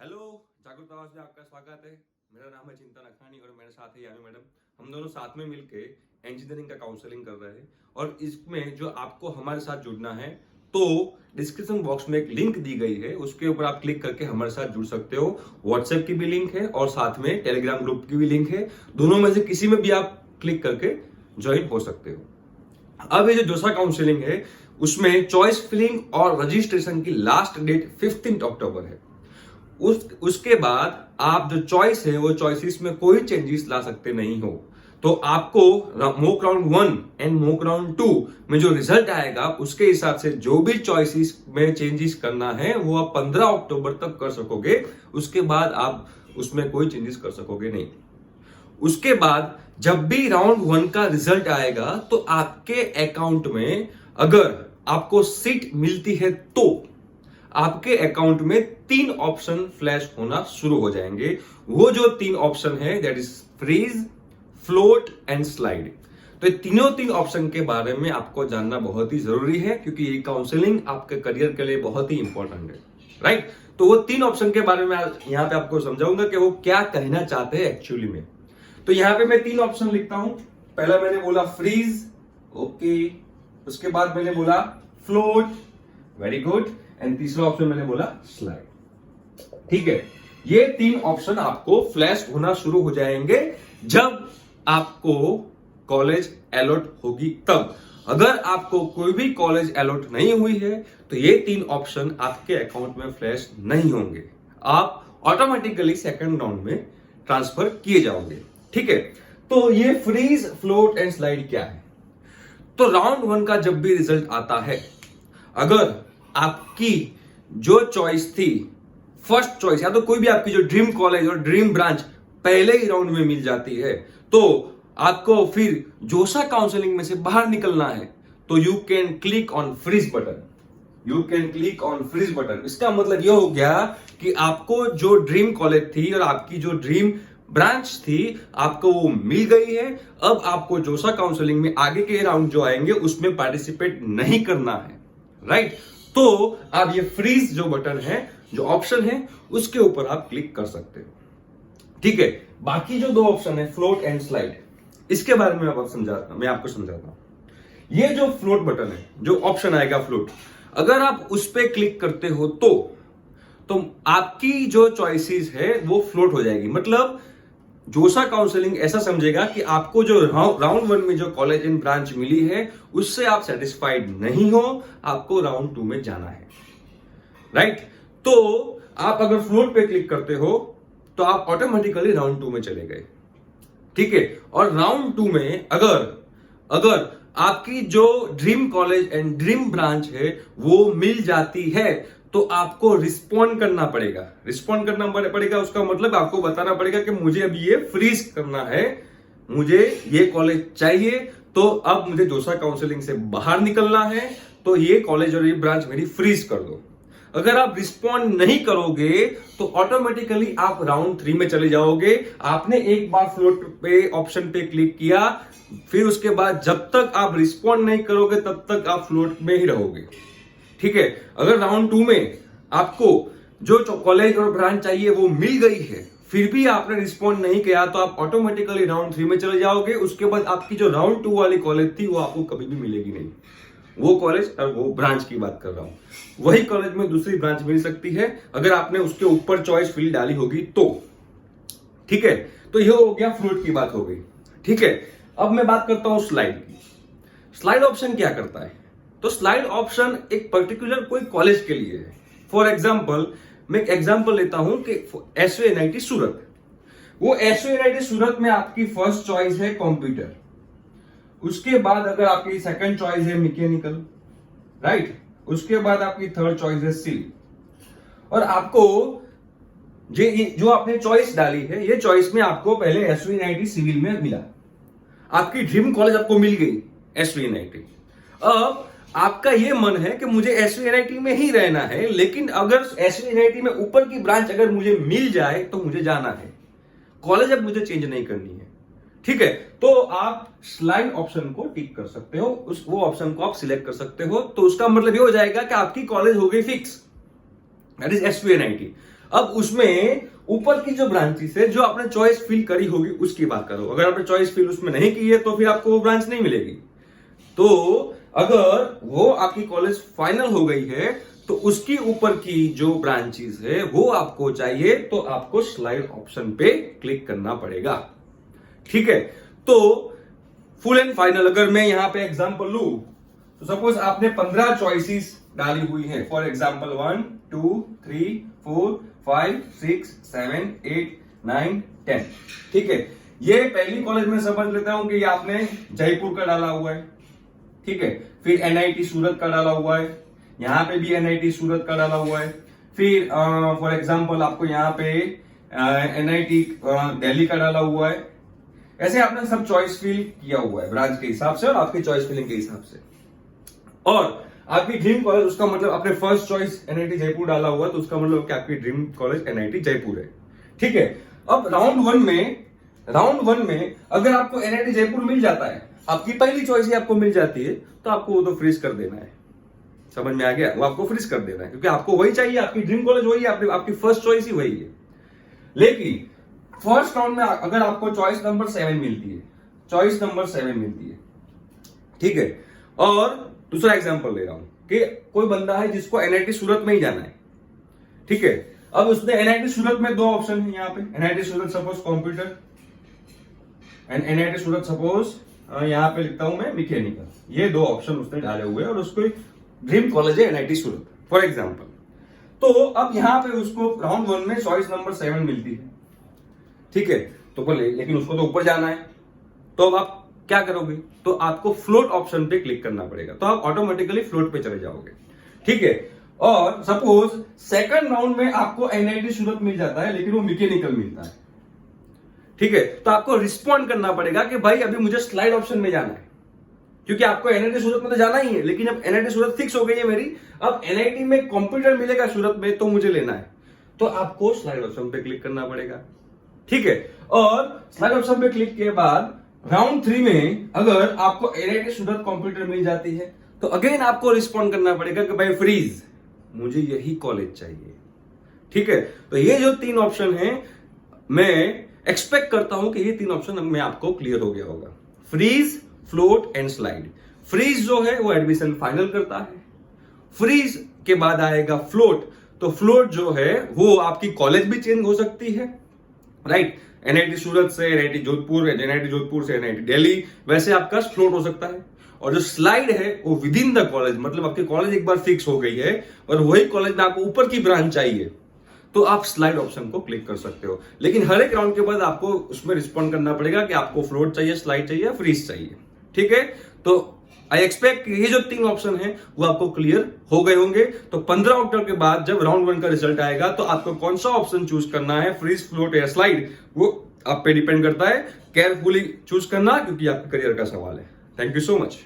Hello, जागरूक आवाज में आपका स्वागत है। मेरा नाम है चिंतन अखानी और मेरे साथ है यामी मैडम। हम दोनों साथ में मिलके इंजीनियरिंग का काउंसलिंग कर रहे हैं और इसमें जो आपको हमारे साथ जुड़ना है तो डिस्क्रिप्शन बॉक्स में एक लिंक दी गई है, उसके ऊपर आप क्लिक करके हमारे साथ जुड़ सकते हो। व्हाट्सएप की भी लिंक है और साथ में टेलीग्राम ग्रुप की भी लिंक है। दोनों में से किसी में भी आप क्लिक करके ज्वाइन हो सकते हो। अब ये जो जोसा काउंसलिंग है उसमें चॉइस फिलिंग और रजिस्ट्रेशन की लास्ट डेट 15 अक्टूबर है। उसके बाद आप जो चॉइस है वो चॉइसेस में कोई चेंजेस ला सकते नहीं हो। तो आपको mock round 1 and mock round 2 में जो रिजल्ट आएगा उसके हिसाब से जो भी चॉइसेस में चेंजेस करना है वो आप 15 अक्टूबर तक कर सकोगे। उसके बाद आप उसमें कोई चेंजेस कर सकोगे नहीं। उसके बाद जब भी राउंड 1 का रिजल्ट आएगा तो आपके अकाउंट में अगर आपको सीट मिलती है तो आपके अकाउंट में 3 ऑप्शन फ्लैश होना शुरू हो जाएंगे। वो जो 3 ऑप्शन है that is freeze, float and slide. तो ये तीन ऑप्शन के बारे में आपको जानना बहुत ही जरूरी है क्योंकि ये काउंसलिंग आपके करियर के लिए बहुत ही इंपॉर्टेंट है, राइट। तो वो 3 ऑप्शन के बारे में यहां पे आपको समझाऊंगा कि वो क्या कहना चाहते हैं एक्चुअली में। तो यहां पे मैं 3 ऑप्शन लिखता हूं। पहला मैंने बोला फ्रीज, ओके। उसके बाद मैंने बोला फ्लोट, वेरी गुड। एंड तीसरा ऑप्शन मैंने बोला स्लाइड, ठीक है। ये 3 ऑप्शन आपको फ्लैश होना शुरू हो जाएंगे जब आपको कॉलेज अलॉट होगी तब। अगर आपको कोई भी कॉलेज अलॉट नहीं हुई है तो ये 3 ऑप्शन आपके अकाउंट में फ्लैश नहीं होंगे। आप ऑटोमेटिकली सेकंड राउंड में ट्रांसफर किए जाओगे, ठीक है। तो ये फ्रीज, फ्लोट एंड स्लाइड क्या है? तो राउंड 1 का जब भी रिजल्ट आता है, अगर आपकी जो चॉइस थी, फर्स्ट चॉइस या तो कोई भी आपकी जो ड्रीम कॉलेज और ड्रीम ब्रांच पहले ही राउंड में मिल जाती है तो आपको फिर जोसा काउंसलिंग में से बाहर निकलना है तो you can click on freeze button. You can click on freeze button. इसका मतलब यह हो गया कि आपको जो ड्रीम कॉलेज थी और आपकी जो ड्रीम ब्रांच थी आपको वो मिल गई है। अब आपको जोसा काउंसलिंग में आगे के राउंड जो आएंगे उसमें पार्टिसिपेट नहीं करना है, राइट। तो आप ये फ्रीज जो बटन है, जो ऑप्शन है, उसके ऊपर आप क्लिक कर सकते हो, ठीक है। बाकी जो 2 ऑप्शन है फ्लोट एंड स्लाइड, इसके बारे में मैं आपको समझाता हूं। ये जो फ्लोट बटन है, जो ऑप्शन आएगा फ्लोट, अगर आप उस पर क्लिक करते हो तो आपकी जो चॉइसेस है वो फ्लोट हो जाएगी। मतलब जोसा काउंसलिंग ऐसा समझेगा कि आपको जो राउंड 1 में जो कॉलेज एंड ब्रांच मिली है उससे आप सेटिस्फाइड नहीं हो, आपको राउंड 2 में जाना है, राइट। तो आप अगर फ्लोट पे क्लिक करते हो तो आप ऑटोमेटिकली राउंड 2 में चले गए, ठीक है। और राउंड 2 में अगर आपकी जो dream college and dream branch है वो मिल जाती है तो आपको रिस्पॉन्ड करना पड़ेगा। रिस्पॉन्ड करना पड़ेगा उसका मतलब आपको बताना पड़ेगा कि मुझे अभी ये फ्रीज करना है, मुझे ये कॉलेज चाहिए, तो अब मुझे जोसा काउंसलिंग से बाहर निकलना है, तो ये कॉलेज और ये ब्रांच मेरी फ्रीज कर दो। अगर आप रिस्पॉन्ड नहीं करोगे तो ऑटोमेटिकली आप राउंड 3 में चले जाओगे। आपने एक बार फ्लोट पे ऑप्शन पे क्लिक किया, फिर उसके बाद जब तक आप रिस्पॉन्ड नहीं करोगे तब तक आप फ्लोट में ही रहोगे, ठीक है। अगर राउंड 2 में आपको जो कॉलेज और ब्रांच चाहिए वो मिल गई है फिर भी आपने रिस्पॉन्ड नहीं किया तो आप ऑटोमेटिकली राउंड 3 में चले जाओगे। उसके बाद आपकी जो राउंड 2 वाली कॉलेज थी वो आपको कभी भी मिलेगी नहीं। वो कॉलेज और वो ब्रांच की बात कर रहा हूं, वही कॉलेज में दूसरी ब्रांच मिल सकती है अगर आपने उसके ऊपर चॉइस फिल डाली होगी तो, ठीक है। तो ये हो गया, फ्लोट की बात हो गई, ठीक है। अब मैं बात करता हूं स्लाइड की। स्लाइड ऑप्शन क्या करता है? तो स्लाइड ऑप्शन एक पर्टिकुलर कोई कॉलेज के लिए है। फॉर एग्जाम्पल, मैं एक एग्जाम्पल लेता हूं कि SUNIT सूरत। वो SUNIT सूरत में आपकी फर्स्ट चॉइस है कंप्यूटर, उसके बाद अगर आपकी सेकंड चॉइस है मैकेनिकल, राइट, उसके बाद आपकी थर्ड चॉइस है सिविल। और आपको जो आपने चॉइस डाली है ये चॉइस में आपको पहले SUNIT सिविल में मिला, आपकी ड्रीम कॉलेज आपको मिल गई SUNIT। अब आपका ये मन है कि मुझे SUNIT में ही रहना है, लेकिन अगर SUNIT में ऊपर की ब्रांच अगर मुझे मिल जाए तो मुझे जाना है, कॉलेज अब मुझे चेंज नहीं करनी है, ठीक है। तो आप स्लाइड ऑप्शन को टिक कर सकते हो, वो ऑप्शन को आप सिलेक्ट कर सकते हो। तो उसका मतलब ये हो जाएगा कि आपकी कॉलेज हो गई फिक्स, दैट इज SVNIT। अब उसमें ऊपर की जो ब्रांचेस है, जो आपने चॉइस फिल करी होगी उसकी बात करो। अगर आपने चॉइस फिल उसमें नहीं की है तो फिर आपको वो ब्रांच नहीं मिलेगी। तो अगर वो आपकी कॉलेज फाइनल हो गई है तो उसकी ऊपर की जो ब्रांचेस है वो आपको चाहिए, तो आपको स्लाइड ऑप्शन पे क्लिक करना पड़ेगा। ठीक है, तो फुल एंड फाइनल अगर मैं यहां पे एग्जांपल लू, तो सपोज आपने 15 चॉइसेस डाली हुई है। For example 1 2 3 4 5 6 7 8 9 10। ठीक है, ये पहली कॉलेज में समझ लेता हूं कि ये आपने जयपुर का डाला हुआ है। ठीक है, फिर NIT सूरत का डाला हुआ है, यहां पे भी NIT सूरत का डाला हुआ है। फिर फॉर एग्जांपल आपको यहाँ पे NIT दिल्ली का डाला हुआ है। ऐसे आपने सब चॉइस फिल किया हुआ है ब्रांच के हिसाब से और आपकी चॉइस फिलिंग के हिसाब से। और आपकी ड्रीम कॉलेज, उसका मतलब आपने फर्स्ट चॉइस NIT जयपुर डाला हुआ है, तो उसका मतलब कि आपकी ड्रीम कॉलेज NIT जयपुर है। ठीक है, अब राउंड वन में अगर आपको NIT जयपुर मिल जाता है, आपकी पहली चॉइस ही आपको मिल जाती है, तो आपको वो तो फ्रीज कर देना है। समझ में आ गया? वो आपको फ्रीज कर देना है, क्योंकि आपको वही चाहिए, आपकी ड्रीम कॉलेज वही है, आपकी फर्स्ट चॉइस ही वही है। लेकिन फर्स्ट राउंड में अगर आपको चॉइस नंबर 7 मिलती है, ठीक है, और दूसरा एग्जांपल ले रहा हूं कि कोई बंदा है जिसको NIT सूरत में ही जाना है। ठीक है, अब उसने NIT सूरत में 2 ऑप्शन है यहाँ पे, NIT Surat suppose computer and NIT Surat suppose यहाँ पे लिखता हूं मैं मैकेनिकल। ये 2 ऑप्शन उसने डाले हुए हैं और उसको ड्रीम कॉलेज है NIT सूरत फॉर एग्जांपल। तो अब यहाँ पे उसको राउंड 1 में चॉइस नंबर 7 मिलती है। ठीक है, तो बोले लेकिन उसको तो ऊपर जाना है, तो अब आप क्या करोगे? तो आपको फ्लोट ऑप्शन पे क्लिक करना पड़ेगा, तो आप ऑटोमेटिकली फ्लोट पे चले जाओगे। ठीक है, और सपोज सेकंड राउंड में आपको NIT सूरत मिल जाता है लेकिन वो मैकेनिकल मिलता है। ठीक है, तो आपको रिस्पॉन्ड करना पड़ेगा कि भाई अभी मुझे स्लाइड ऑप्शन में जाना है, क्योंकि आपको NIT सूरत में तो जाना ही है, लेकिन अब NIT सूरत फिक्स हो गई है मेरी। अब NIT में कंप्यूटर मिलेगा सूरत में तो मुझे लेना है, तो आपको स्लाइड ऑप्शन पे क्लिक करना पड़ेगा। ठीक है, और स्लाइड ऑप्शन पे क्लिक के बाद राउंड 3 में अगर आपको NIT सूरत कंप्यूटर मिल जाती है, तो अगेन आपको रिस्पॉन्ड करना पड़ेगा कि भाई फ्रीज, मुझे यही कॉलेज चाहिए। ठीक है, तो ये जो 3 ऑप्शन है, मैं एक्सपेक्ट करता हूं कि ये 3 ऑप्शन में आपको क्लियर हो गया होगा। Freeze, float and slide. Freeze जो है वो एडमिशन फाइनल करता है, फ्रीज के बाद आएगा फ्लोट। तो फ्लोट जो है वो आपकी कॉलेज भी चेंज हो सकती है, राइट? NIT सूरत से NIT जोधपुर, NIT जोधपुर से NIT दिल्ली, वैसे आपका फ्लोट हो सकता है। और जो स्लाइड है वो विद इन द कॉलेज, मतलब आपकी कॉलेज एक बार फिक्स हो गई है और वही कॉलेज में आपको ऊपर की ब्रांच चाहिए, तो आप स्लाइड ऑप्शन को क्लिक कर सकते हो। लेकिन हर एक राउंड के बाद आपको उसमें रिस्पॉन्ड करना पड़ेगा कि आपको फ्लोट चाहिए, स्लाइड चाहिए या फ्रीज चाहिए। ठीक है, तो आई एक्सपेक्ट ये जो 3 ऑप्शन है वो आपको क्लियर हो गए होंगे। तो 15 अक्टूबर के बाद जब राउंड 1 का रिजल्ट आएगा तो आपको कौन सा ऑप्शन चूज करना है, फ्रीज, फ्लोट या स्लाइड, वो आप पे डिपेंड करता है। केयरफुली चूज करना, क्योंकि आपके करियर का सवाल है। Thank you so much.